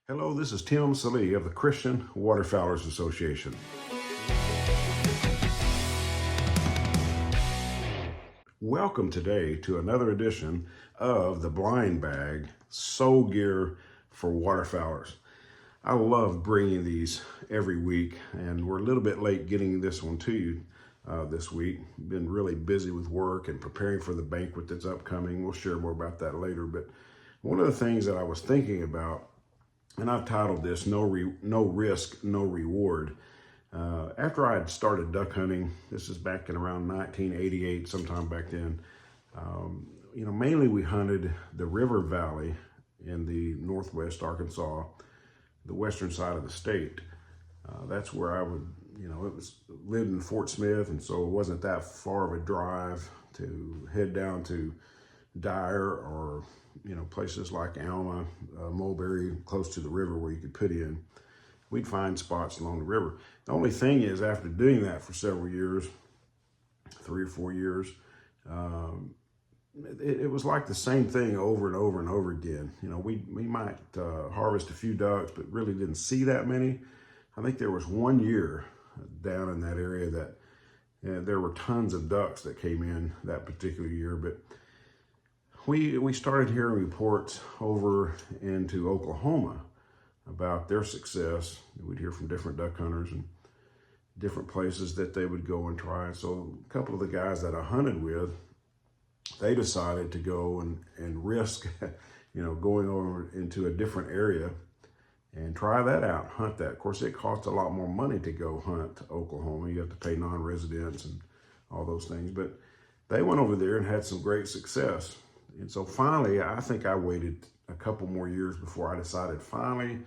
Hello, this is Tim Sallee of the Christian Waterfowlers Association. Welcome today to another edition of the Blind Bag Soul Gear for Waterfowlers. I love bringing these every week, and we're a little bit late getting this one to you this week. Been really busy with work and preparing for the banquet that's upcoming. We'll share more about that later, but one of the things that I was thinking about, and I've titled this No Risk, No Reward. After I had started duck hunting, this is back in around 1988, sometime back then, mainly we hunted the river valley in the northwest Arkansas, the western side of the state. That's where I would, lived in Fort Smith, and so it wasn't that far of a drive to head down to Dyer or places like Alma, Mulberry, close to the river where you could put in. We'd find spots along the river. The only thing is, after doing that for several years, 3 or 4 years, it was like the same thing over and over and over again. We might harvest a few ducks, but really didn't see that many. I think there was 1 year down in that area that there were tons of ducks that came in that particular year, but we started hearing reports over into Oklahoma about their success. We'd hear from different duck hunters and different places that they would go and try. So a couple of the guys that I hunted with, they decided to go and risk, going over into a different area and try that out, hunt that. Of course, it costs a lot more money to go hunt Oklahoma. You have to pay non-residents and all those things. But they went over there and had some great success. And so finally, I think I waited a couple more years before I decided finally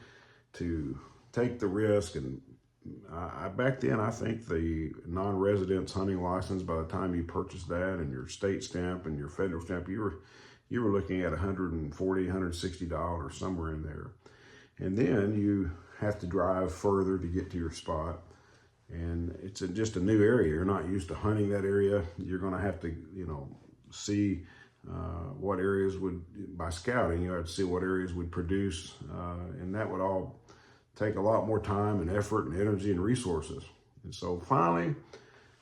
to take the risk. And back then, I think the non-residence hunting license, by the time you purchased that and your state stamp and your federal stamp, you were looking at $140, $160, somewhere in there. And then you have to drive further to get to your spot. And it's just a new area. You're not used to hunting that area. You're going to have to, see what areas would, by scouting, you have to see what areas would produce, and that would all take a lot more time and effort and energy and resources. And so finally,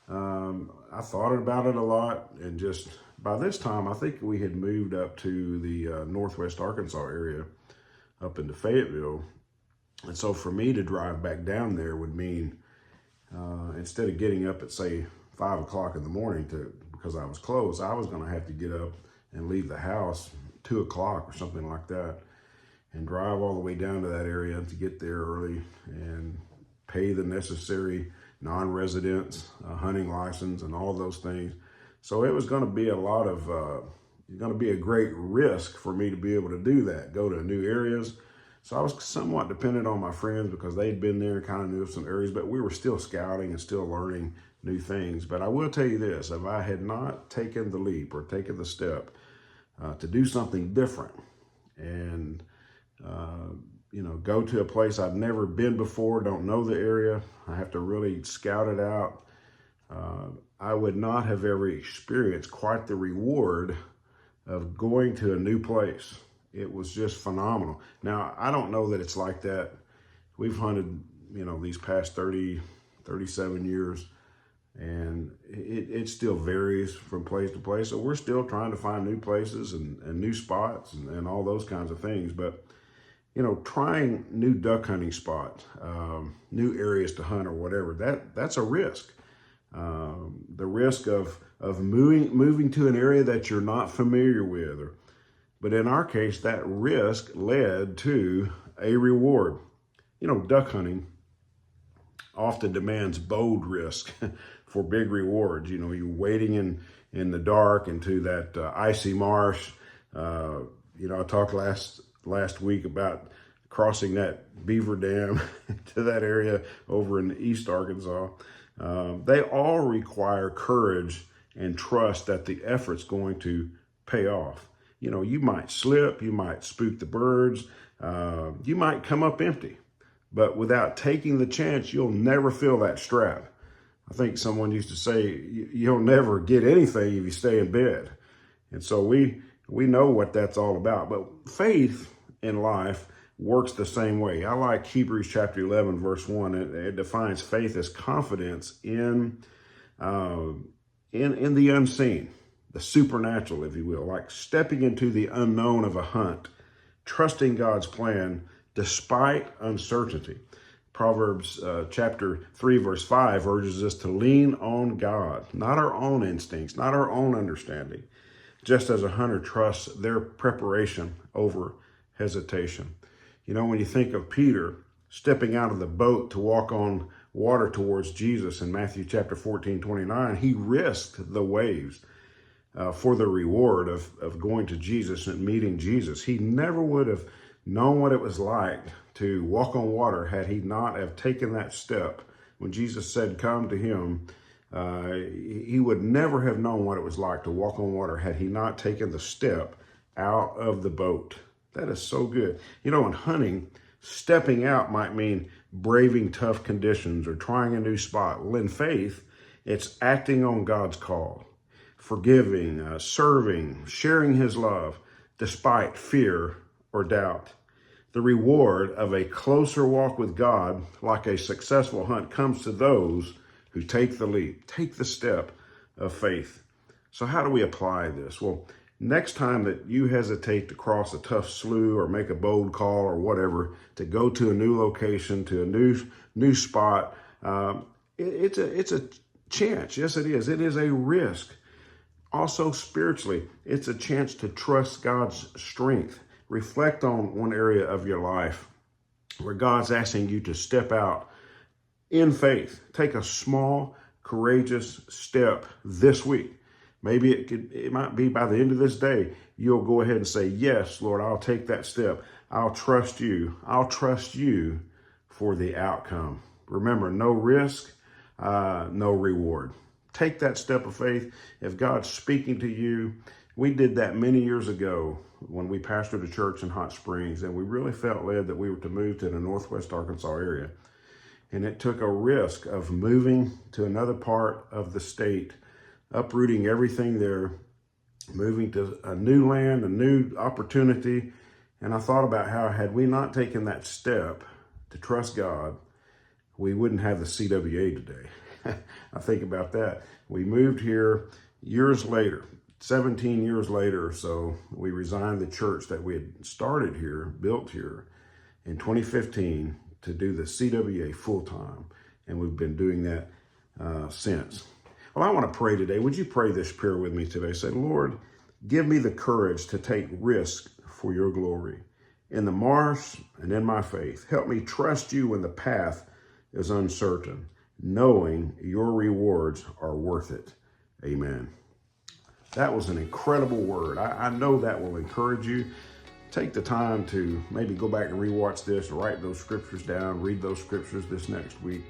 I thought about it a lot, and just by this time, I think we had moved up to the northwest Arkansas area, up into Fayetteville. And so for me to drive back down there would mean, instead of getting up at, say, 5 o'clock in the morning because I was close, I was going to have to get up and leave the house 2 o'clock or something like that and drive all the way down to that area to get there early and pay the necessary non-residents hunting license and all those things. So it was going to be a great risk for me to be able to do that, go to new areas. So I was somewhat dependent on my friends because they'd been there and kind of knew some areas, but we were still scouting and still learning new things. But I will tell you this, if I had not taken the leap or taken the step to do something different and, go to a place I've never been before, don't know the area, I have to really scout it out, I would not have ever experienced quite the reward of going to a new place. It was just phenomenal. Now, I don't know that it's like that. We've hunted, these past 37 years, and it still varies from place to place. So we're still trying to find new places and new spots and all those kinds of things. But, trying new duck hunting spots, new areas to hunt or whatever, that's a risk. The risk of moving to an area that you're not familiar with. But in our case, that risk led to a reward. Duck hunting often demands bold risk for big rewards. You're wading in the dark into that icy marsh. I talked last week about crossing that beaver dam to that area over in East Arkansas. They all require courage and trust that the effort's going to pay off. You might slip, you might spook the birds, you might come up empty, but without taking the chance, you'll never feel that strap. I think someone used to say, you'll never get anything if you stay in bed. And so we know what that's all about. But faith in life works the same way. I like Hebrews chapter 11, verse 1. It defines faith as confidence in the unseen, the supernatural, if you will, like stepping into the unknown of a hunt, trusting God's plan despite uncertainty. Proverbs chapter 3, verse 5 urges us to lean on God, not our own instincts, not our own understanding, just as a hunter trusts their preparation over hesitation. You know, when you think of Peter stepping out of the boat to walk on water towards Jesus in Matthew chapter 14:29, he risked the waves for the reward of going to Jesus and meeting Jesus. He never would have known what it was like to walk on water had he not have taken that step. When Jesus said, come to him, he would never have known what it was like to walk on water had he not taken the step out of the boat. That is so good. You know, in hunting, stepping out might mean braving tough conditions or trying a new spot. Well, in faith, it's acting on God's call, forgiving, serving, sharing his love despite fear or doubt. The reward of a closer walk with God, like a successful hunt, comes to those who take the leap, take the step of faith. So how do we apply this? Well, next time that you hesitate to cross a tough slough or make a bold call or whatever, to go to a new location, to a new spot, it's a chance. Yes, it is. It is a risk. Also spiritually, it's a chance to trust God's strength. Reflect on one area of your life where God's asking you to step out in faith. Take a small, courageous step this week. Maybe it might be by the end of this day, you'll go ahead and say, yes, Lord, I'll take that step. I'll trust you. I'll trust you for the outcome. Remember, no risk, no reward. Take that step of faith. If God's speaking to you, we did that many years ago when we pastored a church in Hot Springs, and we really felt led that we were to move to the Northwest Arkansas area. And it took a risk of moving to another part of the state, uprooting everything there, moving to a new land, a new opportunity. And I thought about how had we not taken that step to trust God, we wouldn't have the CWA today. I think about that. We moved here years later, 17 years later or so. We resigned the church that we had started here, built here in 2015 to do the CWA full time. And we've been doing that since. Well, I want to pray today. Would you pray this prayer with me today? Say, Lord, give me the courage to take risks for your glory. In the marsh and in my faith, help me trust you when the path is uncertain, knowing your rewards are worth it. Amen. That was an incredible word. I know that will encourage you. Take the time to maybe go back and rewatch this, write those scriptures down, read those scriptures this next week.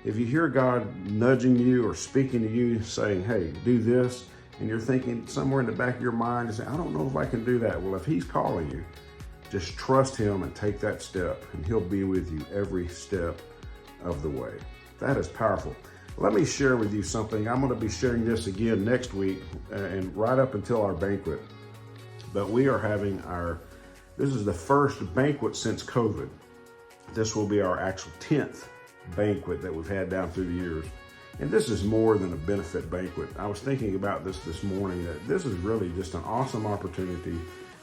If you hear God nudging you or speaking to you saying, hey, do this, and you're thinking somewhere in the back of your mind, you say, I don't know if I can do that. Well, if he's calling you, just trust him and take that step, and he'll be with you every step of the way. That is powerful. Let me share with you something. I'm going to be sharing this again next week and right up until our banquet. But we are having this is the first banquet since COVID. This will be our actual 10th banquet that we've had down through the years. And this is more than a benefit banquet. I was thinking about this morning, that this is really just an awesome opportunity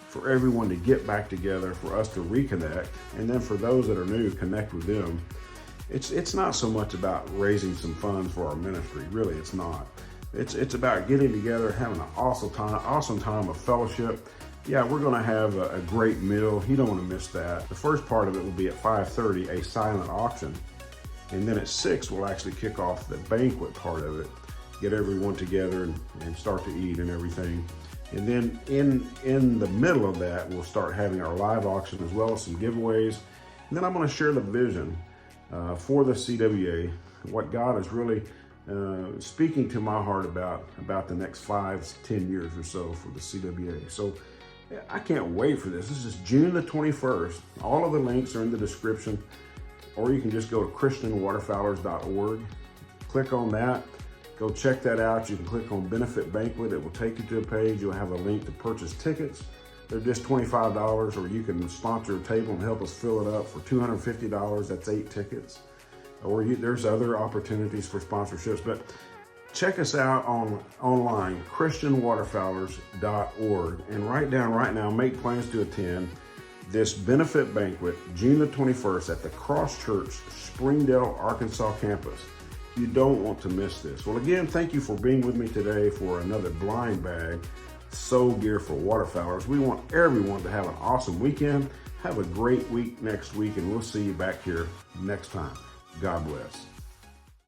for everyone to get back together, for us to reconnect, and then for those that are new, connect with them. It's not so much about raising some funds for our ministry. Really, it's not. It's about getting together, having an awesome time of fellowship. Yeah, we're going to have a great meal. You don't want to miss that. The first part of it will be at 5:30, a silent auction. And then at 6, we'll actually kick off the banquet part of it, get everyone together and start to eat and everything. And then in the middle of that, we'll start having our live auction as well as some giveaways. And then I'm going to share the vision for the CWA, what God is really speaking to my heart about the next 5 to 10 years or so for the CWA. So I can't wait for this. This is June the 21st. All of the links are in the description, or you can just go to christianwaterfowlers.org, click on that, go check that out. You can click on Benefit Banquet. It will take you to a page. You'll have a link to purchase tickets. They're just $25, or you can sponsor a table and help us fill it up for $250. That's 8 tickets. Or there's other opportunities for sponsorships, but check us out online, christianwaterfowlers.org, and write down right now, make plans to attend this benefit banquet, June the 21st at the Cross Church Springdale, Arkansas campus. You don't want to miss this. Well, again, thank you for being with me today for another blind bag soul gear for Waterfowlers. We want everyone to have an awesome weekend. Have a great week next week, and we'll see you back here next time. God bless.